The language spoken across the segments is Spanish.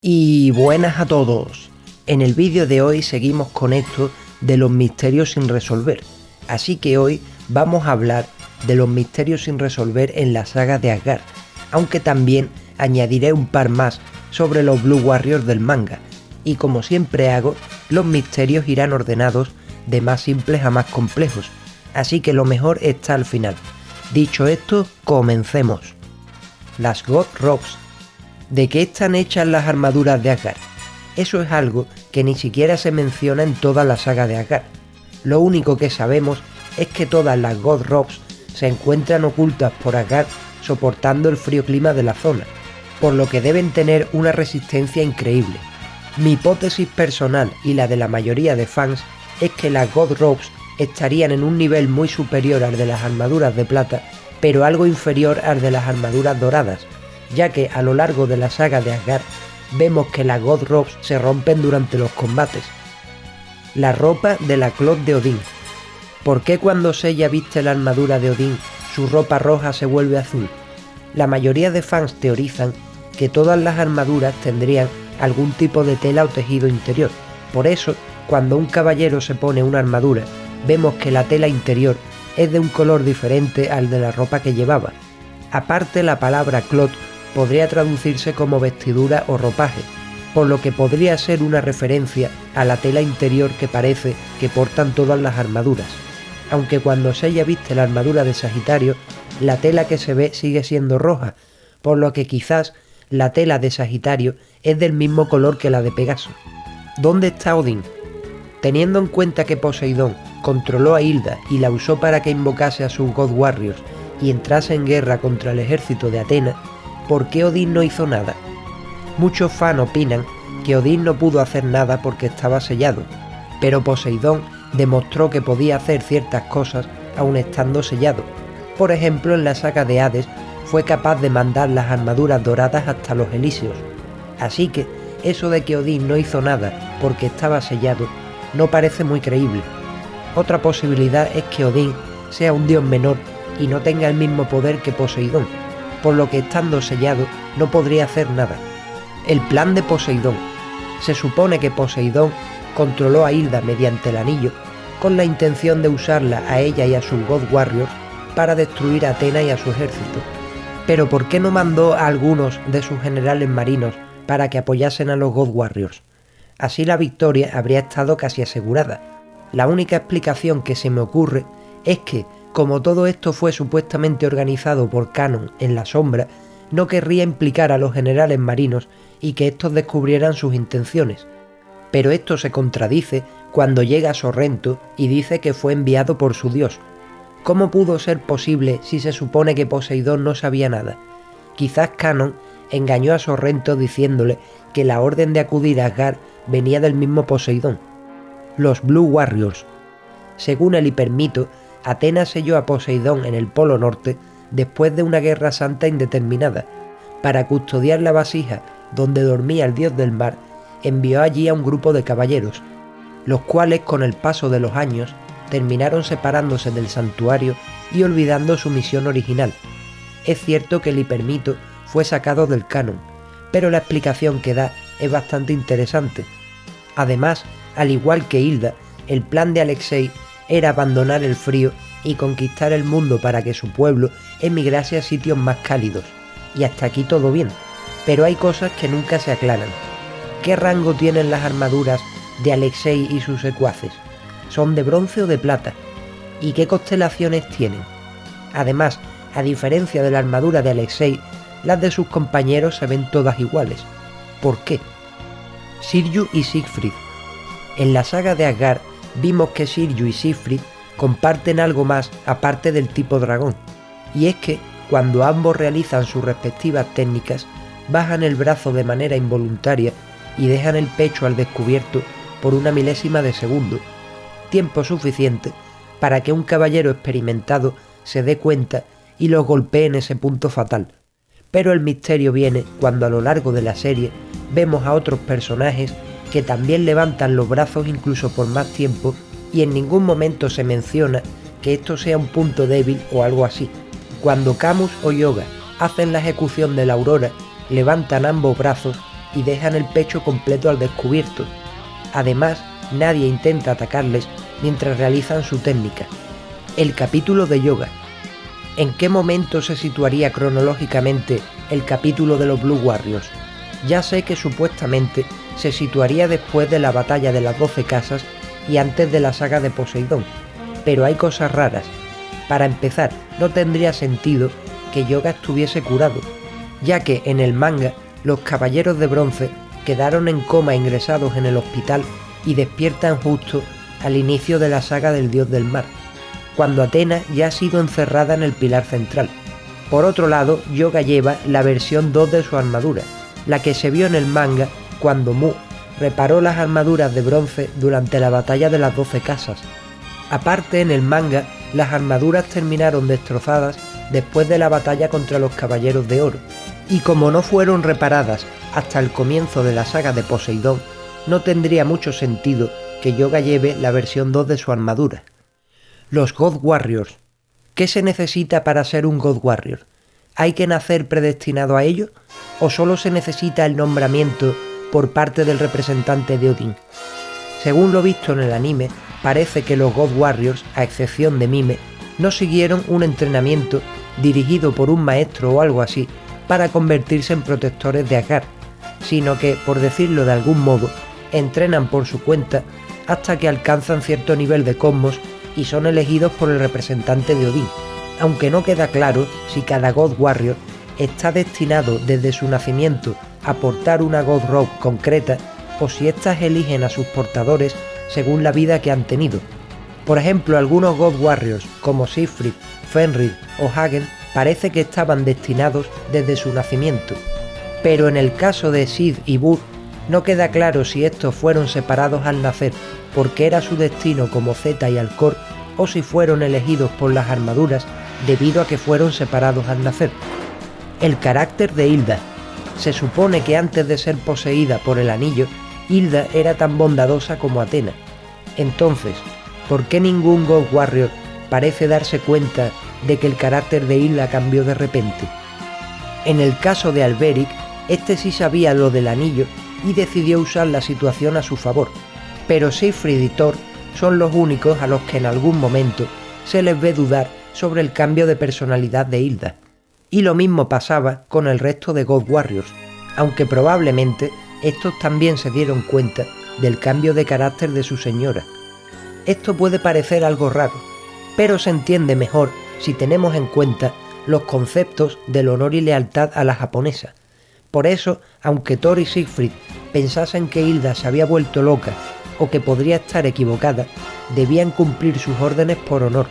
Y buenas a todos. En el vídeo de hoy seguimos con esto de los misterios sin resolver. Así que hoy vamos a hablar de los misterios sin resolver en la saga de Asgard, aunque también añadiré un par más sobre los Blue Warriors del manga. Y como siempre hago, los misterios irán ordenados de más simples a más complejos, así que lo mejor está al final. Dicho esto, comencemos. Las God Robes. ¿De qué están hechas las armaduras de Asgard? Eso es algo que ni siquiera se menciona en toda la saga de Asgard. Lo único que sabemos es que todas las God Robes se encuentran ocultas por Asgard soportando el frío clima de la zona, por lo que deben tener una resistencia increíble. Mi hipótesis personal y la de la mayoría de fans es que las God Robes estarían en un nivel muy superior al de las armaduras de plata, pero algo inferior al de las armaduras doradas, ya que a lo largo de la saga de Asgard vemos que las God Robes se rompen durante los combates. La ropa de la Clot de Odín. ¿Por qué cuando Seiya viste la armadura de Odín, su ropa roja se vuelve azul? La mayoría de fans teorizan que todas las armaduras tendrían algún tipo de tela o tejido interior. Por eso, cuando un caballero se pone una armadura, vemos que la tela interior es de un color diferente al de la ropa que llevaba. Aparte, la palabra Clot podría traducirse como vestidura o ropaje, por lo que podría ser una referencia a la tela interior que parece que portan todas las armaduras. Aunque cuando Seiya viste la armadura de Sagitario, la tela que se ve sigue siendo roja, por lo que quizás la tela de Sagitario es del mismo color que la de Pegaso. ¿Dónde está Odín? Teniendo en cuenta que Poseidón controló a Hilda y la usó para que invocase a sus God Warriors y entrase en guerra contra el ejército de Atenas, ¿por qué Odín no hizo nada? Muchos fans opinan que Odín no pudo hacer nada porque estaba sellado, pero Poseidón demostró que podía hacer ciertas cosas aun estando sellado. Por ejemplo, en la saga de Hades fue capaz de mandar las armaduras doradas hasta los Elíseos. Así que eso de que Odín no hizo nada porque estaba sellado no parece muy creíble. Otra posibilidad es que Odín sea un dios menor y no tenga el mismo poder que Poseidón, por lo que estando sellado no podría hacer nada. El plan de Poseidón. Se supone que Poseidón controló a Hilda mediante el anillo con la intención de usarla a ella y a sus God Warriors para destruir a Atenas y a su ejército. Pero ¿por qué no mandó a algunos de sus generales marinos para que apoyasen a los God Warriors? Así la victoria habría estado casi asegurada. La única explicación que se me ocurre es que, como todo esto fue supuestamente organizado por Canon en la sombra, no querría implicar a los generales marinos y que estos descubrieran sus intenciones. Pero esto se contradice cuando llega Sorrento y dice que fue enviado por su dios. ¿Cómo pudo ser posible si se supone que Poseidón no sabía nada? Quizás Canon engañó a Sorrento diciéndole que la orden de acudir a Asgard venía del mismo Poseidón. Los Blue Warriors. Según el hipermito, Atenas selló a Poseidón en el Polo Norte después de una guerra santa indeterminada. Para custodiar la vasija donde dormía el dios del mar, envió allí a un grupo de caballeros, los cuales con el paso de los años terminaron separándose del santuario y olvidando su misión original. Es cierto que el hipermito fue sacado del canon, pero la explicación que da es bastante interesante. Además, al igual que Hilda, el plan de Alexei era abandonar el frío y conquistar el mundo para que su pueblo emigrase a sitios más cálidos. Y hasta aquí todo bien, pero hay cosas que nunca se aclaran. ¿Qué rango tienen las armaduras de Alexei y sus secuaces? ¿Son de bronce o de plata? ¿Y qué constelaciones tienen? Además, a diferencia de la armadura de Alexei, las de sus compañeros se ven todas iguales. ¿Por qué? Sirju y Siegfried. En la saga de Asgard vimos que Sirju y Siegfried comparten algo más aparte del tipo dragón, y es que cuando ambos realizan sus respectivas técnicas, bajan el brazo de manera involuntaria y dejan el pecho al descubierto por una milésima de segundo, tiempo suficiente para que un caballero experimentado se dé cuenta y los golpee en ese punto fatal. Pero el misterio viene cuando a lo largo de la serie vemos a otros personajes que también levantan los brazos incluso por más tiempo y en ningún momento se menciona que esto sea un punto débil o algo así. Cuando Camus o Yoga hacen la ejecución de la aurora, levantan ambos brazos y dejan el pecho completo al descubierto. Además, nadie intenta atacarles mientras realizan su técnica. El capítulo de yoga. ¿En qué momento se situaría cronológicamente el capítulo de los Blue Warriors? Ya sé que supuestamente se situaría después de la batalla de las 12 casas y antes de la saga de Poseidón, pero hay cosas raras. Para empezar, no tendría sentido que Yoga estuviese curado, ya que en el manga los caballeros de bronce quedaron en coma ingresados en el hospital y despiertan justo al inicio de la saga del dios del mar, cuando Athena ya ha sido encerrada en el pilar central. Por otro lado, Yoga lleva la versión 2 de su armadura, la que se vio en el manga cuando Mu reparó las armaduras de bronce durante la batalla de las 12 casas. Aparte, en el manga, las armaduras terminaron destrozadas después de la batalla contra los Caballeros de Oro, y como no fueron reparadas hasta el comienzo de la saga de Poseidón, no tendría mucho sentido que Yoga lleve la versión 2 de su armadura. Los God Warriors. ¿Qué se necesita para ser un God Warrior? ¿Hay que nacer predestinado a ello? ¿O solo se necesita el nombramiento por parte del representante de Odín? Según lo visto en el anime, parece que los God Warriors, a excepción de Mime, no siguieron un entrenamiento dirigido por un maestro o algo así para convertirse en protectores de Asgard, sino que, por decirlo de algún modo, entrenan por su cuenta hasta que alcanzan cierto nivel de cosmos y son elegidos por el representante de Odín, aunque no queda claro si cada God Warrior está destinado desde su nacimiento a portar una God Robe concreta o si éstas eligen a sus portadores según la vida que han tenido. Por ejemplo, algunos God Warriors como Siegfried, Fenrir o Hagen parece que estaban destinados desde su nacimiento, pero en el caso de Sid y Bur no queda claro si estos fueron separados al nacer porque era su destino como Zeta y Alcor o si fueron elegidos por las armaduras debido a que fueron separados al nacer. El carácter de Hilda. Se supone que antes de ser poseída por el anillo, Hilda era tan bondadosa como Athena. Entonces, ¿por qué ningún God Warrior parece darse cuenta de que el carácter de Hilda cambió de repente? En el caso de Alberic, este sí sabía lo del anillo y decidió usar la situación a su favor, pero Siegfried y Thor son los únicos a los que en algún momento se les ve dudar sobre el cambio de personalidad de Hilda. Y lo mismo pasaba con el resto de God Warriors, aunque probablemente estos también se dieron cuenta del cambio de carácter de su señora. Esto puede parecer algo raro, pero se entiende mejor si tenemos en cuenta los conceptos del honor y lealtad a la japonesa. Por eso, aunque Thor y Siegfried pensasen que Hilda se había vuelto loca o que podría estar equivocada, debían cumplir sus órdenes por honor.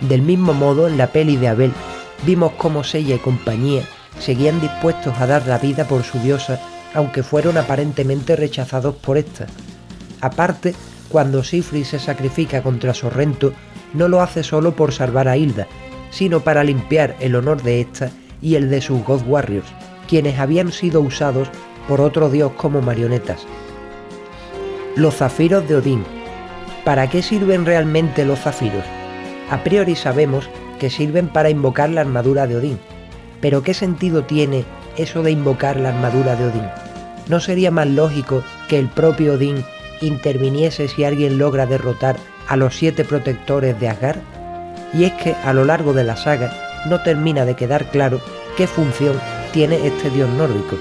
Del mismo modo, en la peli de Abel, vimos cómo Seiya y compañía seguían dispuestos a dar la vida por su diosa, aunque fueron aparentemente rechazados por esta. Aparte, cuando Siegfried se sacrifica contra Sorrento, no lo hace solo por salvar a Hilda, sino para limpiar el honor de esta y el de sus God Warriors, quienes habían sido usados por otro dios como marionetas. Los zafiros de Odín. ¿Para qué sirven realmente los zafiros? A priori sabemos que sirven para invocar la armadura de Odín, pero ¿qué sentido tiene eso de invocar la armadura de Odín? ¿No sería más lógico que el propio Odín interviniese si alguien logra derrotar a los 7 protectores de Asgard? Y es que a lo largo de la saga no termina de quedar claro qué función tiene este dios nórdico.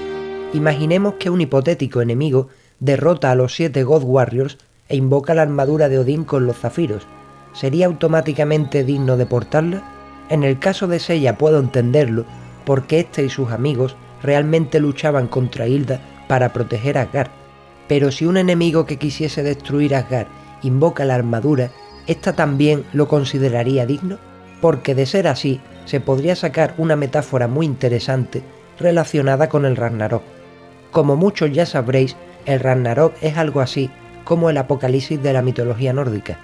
Imaginemos que un hipotético enemigo derrota a los 7 God Warriors e invoca la armadura de Odín con los zafiros. ¿Sería automáticamente digno de portarla? En el caso de Seiya puedo entenderlo, porque este y sus amigos realmente luchaban contra Hilda para proteger a Asgard. Pero si un enemigo que quisiese destruir Asgard invoca la armadura, ¿esta también lo consideraría digno? Porque de ser así, se podría sacar una metáfora muy interesante relacionada con el Ragnarok. Como muchos ya sabréis, el Ragnarok es algo así como el apocalipsis de la mitología nórdica.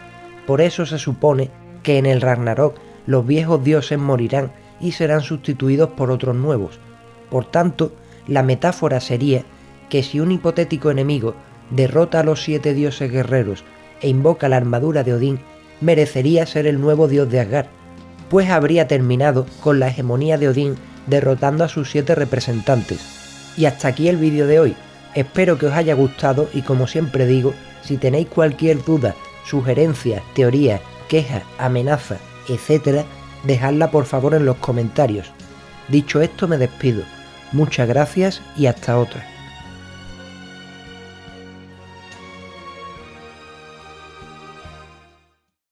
Por eso se supone que en el Ragnarok los viejos dioses morirán y serán sustituidos por otros nuevos. Por tanto, la metáfora sería que si un hipotético enemigo derrota a los 7 dioses guerreros e invoca la armadura de Odín, merecería ser el nuevo dios de Asgard, pues habría terminado con la hegemonía de Odín derrotando a sus 7 representantes. Y hasta aquí el vídeo de hoy. Espero que os haya gustado y, como siempre digo, si tenéis cualquier duda, sugerencia, teoría, queja, amenaza, etc., dejadla por favor en los comentarios. Dicho esto, me despido. Muchas gracias y hasta otra.